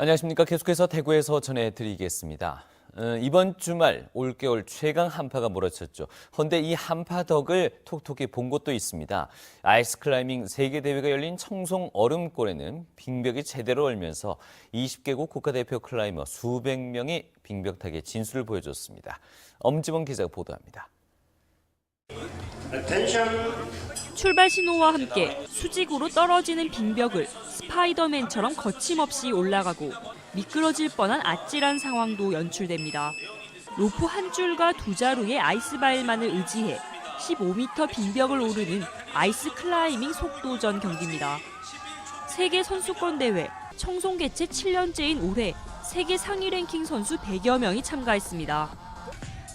안녕하십니까. 계속해서 대구에서 전해드리겠습니다. 이번 주말 올겨울 최강 한파가 몰아쳤죠. 그런데 이 한파 덕을 톡톡히 본 곳도 있습니다. 아이스클라이밍 세계대회가 열린 청송 얼음골에는 빙벽이 제대로 얼면서 20개국 국가대표 클라이머 수백 명이 빙벽타기의 진수를 보여줬습니다. 엄지원 기자가 보도합니다. 출발 신호와 함께 수직으로 떨어지는 빙벽을 스파이더맨처럼 거침없이 올라가고 미끄러질 뻔한 아찔한 상황도 연출됩니다. 로프 한 줄과 두 자루의 아이스바일만을 의지해 15m 빙벽을 오르는 아이스 클라이밍 속도전 경기입니다. 세계 선수권 대회 청송 개최 7년째인 올해 세계 상위 랭킹 선수 100여 명이 참가했습니다.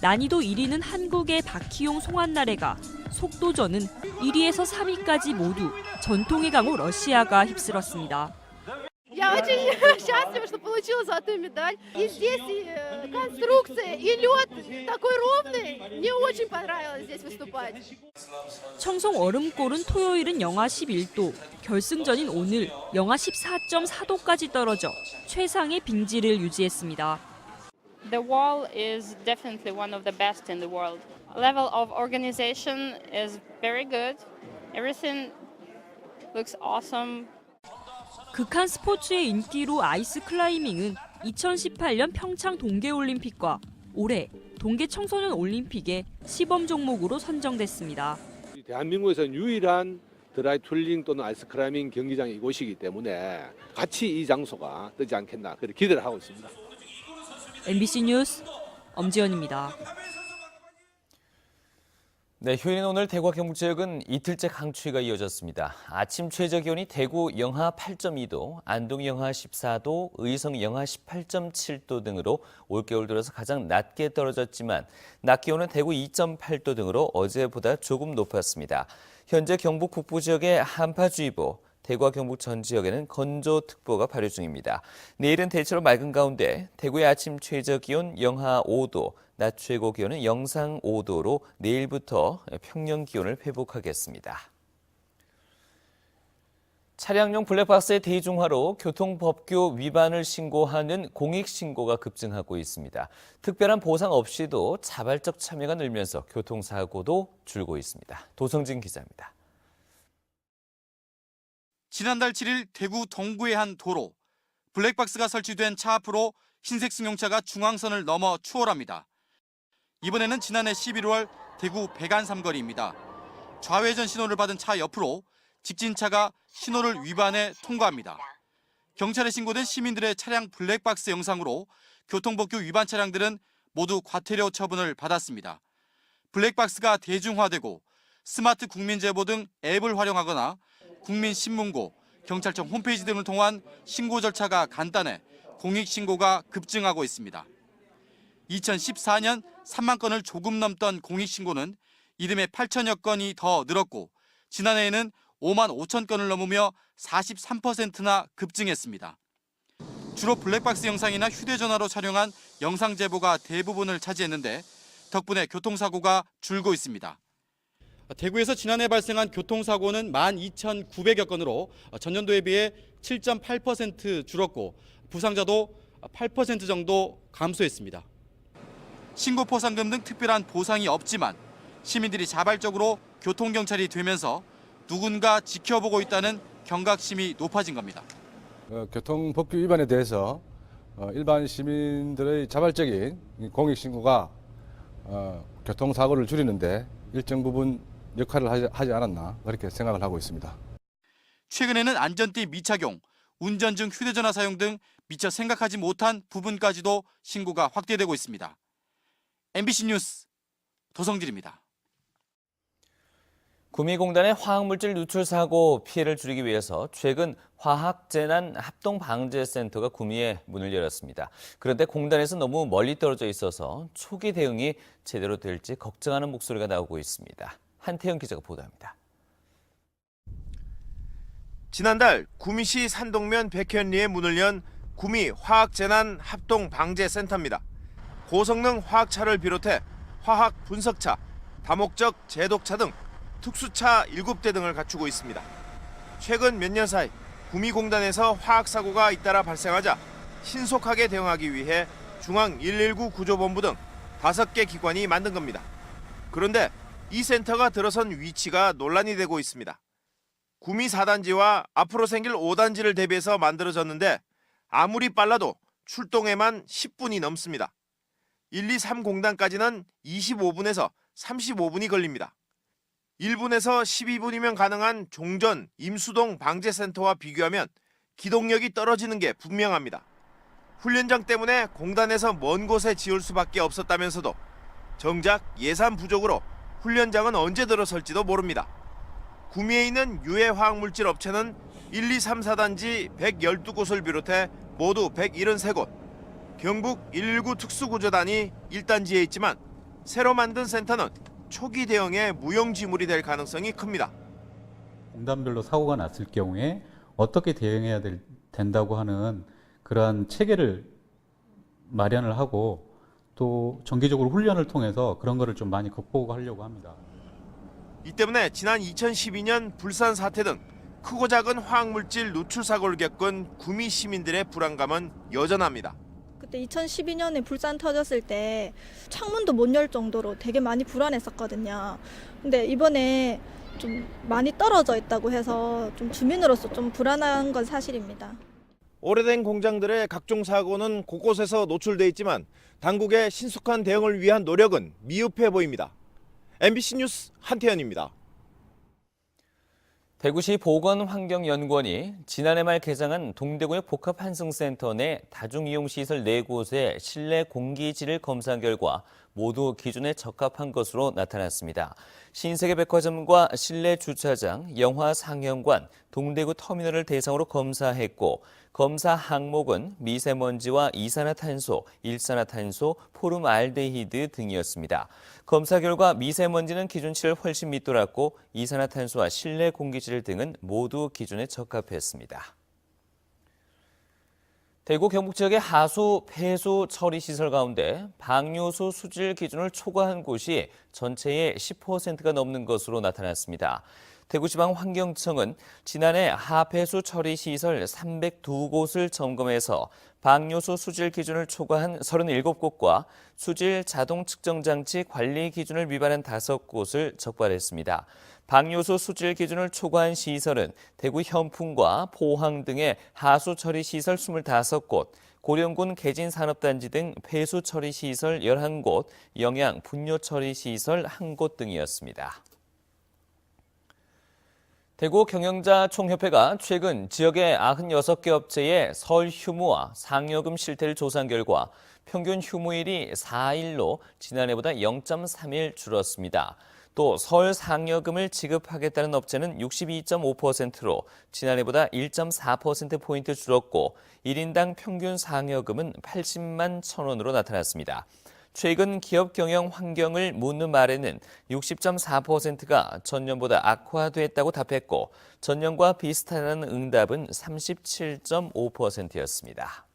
난이도 1위는 한국의 박희용, 송한나래가, 속도전은 1위에서 3위까지 모두 전통의 강호 러시아가 휩쓸었습니다. Я очень счастлива, что получила золотую медаль. И здесь конструкция, и лед такой ровный. Мне очень понравилось здесь выступать. 청송 얼음골은 토요일은 영하 11도, 결승전인 오늘 영하 14.4도까지 떨어져 최상의 빙지를 유지했습니다. The wall is definitely one of the best in the world. Level of organization is very good. Everything looks awesome. 극한 스포츠의 인기로 아이스 클라이밍은 2018년 평창 동계올림픽과 올해 동계 청소년 올림픽의 시범 종목으로 선정됐습니다. 대한민국에서는 유일한 드라이 툴링 또는 아이스 클라이밍 경기장이 이곳이기 때문에 같이 이 장소가 뜨지 않겠나 그렇게 기대를 하고 있습니다. MBC 뉴스 엄지연입니다. 네, 휴일인 오늘 대구와 경북 지역은 이틀째 강추위가 이어졌습니다. 아침 최저 기온이 대구 영하 8.2도, 안동 영하 14도, 의성 영하 18.7도 등으로 올겨울 들어서 가장 낮게 떨어졌지만 낮 기온은 대구 2.8도 등으로 어제보다 조금 높았습니다. 현재 경북 북부 지역에 한파주의보, 대구와 경북 전 지역에는 건조특보가 발효 중입니다. 내일은 대체로 맑은 가운데 대구의 아침 최저 기온 영하 5도, 낮 최고 기온은 영상 5도로 내일부터 평년 기온을 회복하겠습니다. 차량용 블랙박스의 대중화로 교통법규 위반을 신고하는 공익신고가 급증하고 있습니다. 특별한 보상 없이도 자발적 참여가 늘면서 교통사고도 줄고 있습니다. 도성진 기자입니다. 지난달 7일 대구 동구의 한 도로. 블랙박스가 설치된 차 앞으로 흰색 승용차가 중앙선을 넘어 추월합니다. 이번에는 지난해 11월 대구 백안 삼거리입니다. 좌회전 신호를 받은 차 옆으로 직진차가 신호를 위반해 통과합니다. 경찰에 신고된 시민들의 차량 블랙박스 영상으로 교통법규 위반 차량들은 모두 과태료 처분을 받았습니다. 블랙박스가 대중화되고 스마트 국민제보 등 앱을 활용하거나 국민신문고, 경찰청 홈페이지 등을 통한 신고 절차가 간단해 공익신고가 급증하고 있습니다. 2014년 3만 건을 조금 넘던 공익신고는 이듬해 8천여 건이 더 늘었고 지난해에는 5만 5천 건을 넘으며 43%나 급증했습니다. 주로 블랙박스 영상이나 휴대전화로 촬영한 영상 제보가 대부분을 차지했는데 덕분에 교통사고가 줄고 있습니다. 대구에서 지난해 발생한 교통사고는 12,900여 건으로 전년도에 비해 7.8% 줄었고 부상자도 8% 정도 감소했습니다. 신고포상금 등 특별한 보상이 없지만 시민들이 자발적으로 교통경찰이 되면서 누군가 지켜보고 있다는 경각심이 높아진 겁니다. 교통법규 위반에 대해서 일반 시민들의 자발적인 공익신고가 교통사고를 줄이는데 일정 부분 역할을 하지 않았나 그렇게 생각을 하고 있습니다. 최근에는 안전띠 미착용, 운전 중 휴대전화 사용 등 미처 생각하지 못한 부분까지도 신고가 확대되고 있습니다. MBC 뉴스 도성진입니다. 구미공단의 화학물질 누출 사고 피해를 줄이기 위해서 최근 화학재난합동방재센터가 구미에 문을 열었습니다. 그런데 공단에서 너무 멀리 떨어져 있어서 초기 대응이 제대로 될지 걱정하는 목소리가 나오고 있습니다. 한태영 기자가 보도합니다. 지난달 구미시 산동면 백현리에 문을 연 구미 화학재난합동방재센터입니다. 고성능 화학차를 비롯해 화학 분석차, 다목적 제독차 등 특수차 7대 등을 갖추고 있습니다. 최근 몇 년 사이 구미공단에서 화학사고가 잇따라 발생하자 신속하게 대응하기 위해 중앙 119 구조본부 등 5개 기관이 만든 겁니다. 그런데 이 센터가 들어선 위치가 논란이 되고 있습니다. 구미 4단지와 앞으로 생길 5단지를 대비해서 만들어졌는데 아무리 빨라도 출동에만 10분이 넘습니다. 123 공단까지는 25분에서 35분이 걸립니다. 1분에서 12분이면 가능한 종전, 임수동 방재센터와 비교하면 기동력이 떨어지는 게 분명합니다. 훈련장 때문에 공단에서 먼 곳에 지을 수밖에 없었다면서도 정작 예산 부족으로 훈련장은 언제 들어설지도 모릅니다. 구미에 있는 유해 화학물질 업체는 1, 2, 3, 4단지 112곳을 비롯해 모두 173곳, 경북 119 특수구조단이 1단지에 있지만 새로 만든 센터는 초기 대응의 무용지물이 될 가능성이 큽니다. 공단별로 사고가 났을 경우에 어떻게 대응해야 된다고 하는 그러한 체계를 마련을 하고 또 정기적으로 훈련을 통해서 그런 거를 좀 많이 극복하려고 합니다. 이 때문에 지난 2012년 불산 사태 등 크고 작은 화학물질 누출 사고를 겪은 구미 시민들의 불안감은 여전합니다. 그때 2012년에 불산 터졌을 때 창문도 못 열 정도로 되게 많이 불안했었거든요. 근데 이번에 좀 많이 떨어져 있다고 해서 좀 주민으로서 좀 불안한 건 사실입니다. 오래된 공장들의 각종 사고는 곳곳에서 노출돼 있지만 당국의 신속한 대응을 위한 노력은 미흡해 보입니다. MBC 뉴스 한태현입니다. 대구시 보건환경연구원이 지난해 말 개장한 동대구역 복합환승센터 내 다중이용시설 4곳의 실내 공기질을 검사한 결과 모두 기준에 적합한 것으로 나타났습니다. 신세계백화점과 실내 주차장, 영화 상영관, 동대구 터미널을 대상으로 검사했고 검사 항목은 미세먼지와 이산화탄소, 일산화탄소, 포름알데히드 등이었습니다. 검사 결과 미세먼지는 기준치를 훨씬 밑돌았고 이산화탄소와 실내 공기질 등은 모두 기준에 적합했습니다. 대구 경북 지역의 하수, 폐수 처리 시설 가운데 방류수 수질 기준을 초과한 곳이 전체의 10%가 넘는 것으로 나타났습니다. 대구지방환경청은 지난해 하폐수 처리 시설 302곳을 점검해서 방류수 수질 기준을 초과한 37곳과 수질 자동 측정 장치 관리 기준을 위반한 5곳을 적발했습니다. 방류수 수질 기준을 초과한 시설은 대구 현풍과 포항 등의 하수 처리 시설 25곳, 고령군 개진산업단지 등 폐수 처리 시설 11곳, 영양 분뇨 처리 시설 1곳 등이었습니다. 대구 경영자 총협회가 최근 지역의 96개 업체의 설 휴무와 상여금 실태를 조사한 결과 평균 휴무일이 4일로 지난해보다 0.3일 줄었습니다. 또 설 상여금을 지급하겠다는 업체는 62.5%로 지난해보다 1.4%포인트 줄었고 1인당 평균 상여금은 80만 1,000원으로 나타났습니다. 최근 기업 경영 환경을 묻는 말에는 60.4%가 전년보다 악화됐다고 답했고 전년과 비슷하다는 응답은 37.5%였습니다.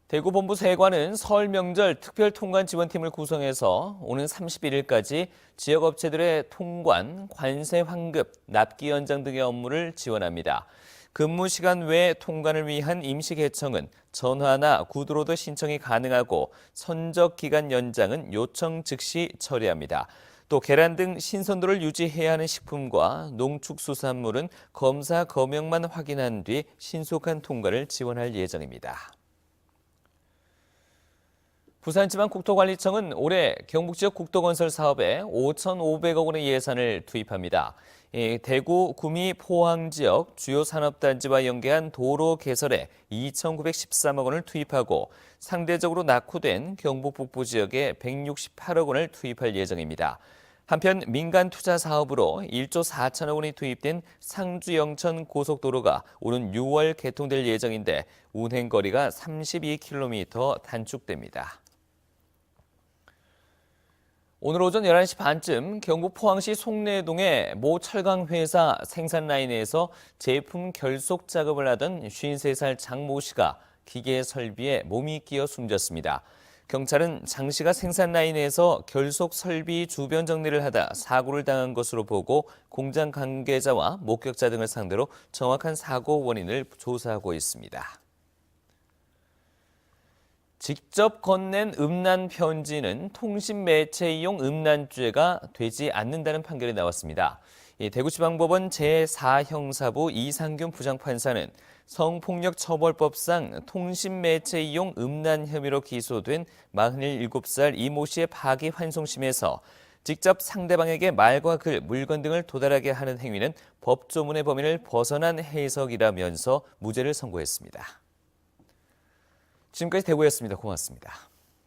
대구 본부 세관은 설 명절 특별 통관 지원팀을 구성해서 오는 31일까지 지역 업체들의 통관, 관세 환급, 납기 연장 등의 업무를 지원합니다. 근무 시간 외 통관을 위한 임시 개청은 전화나 구두로도 신청이 가능하고 선적 기간 연장은 요청 즉시 처리합니다. 또 계란 등 신선도를 유지해야 하는 식품과 농축수산물은 검사 검역만 확인한 뒤 신속한 통과를 지원할 예정입니다. 부산지방국토관리청은 올해 경북 지역 국도건설 사업에 5,500억 원의 예산을 투입합니다. 대구, 구미, 포항 지역 주요 산업단지와 연계한 도로 개설에 2,913억 원을 투입하고 상대적으로 낙후된 경북 북부 지역에 168억 원을 투입할 예정입니다. 한편 민간 투자 사업으로 1조 4천억 원이 투입된 상주 영천 고속도로가 오는 6월 개통될 예정인데 운행거리가 32km 단축됩니다. 오늘 오전 11시 반쯤 경북 포항시 송내동의 모 철강회사 생산라인에서 제품 결속 작업을 하던 53살 장 모 씨가 기계 설비에 몸이 끼어 숨졌습니다. 경찰은 장 씨가 생산라인에서 결속 설비 주변 정리를 하다 사고를 당한 것으로 보고 공장 관계자와 목격자 등을 상대로 정확한 사고 원인을 조사하고 있습니다. 직접 건넨 음란 편지는 통신 매체 이용 음란죄가 되지 않는다는 판결이 나왔습니다. 대구지방법원 제4형사부 이상균 부장판사는 성폭력처벌법상 통신 매체 이용 음란 혐의로 기소된 47살 이모 씨의 파기환송심에서 직접 상대방에게 말과 글, 물건 등을 도달하게 하는 행위는 법조문의 범위를 벗어난 해석이라면서 무죄를 선고했습니다. 지금까지 대구였습니다. 고맙습니다.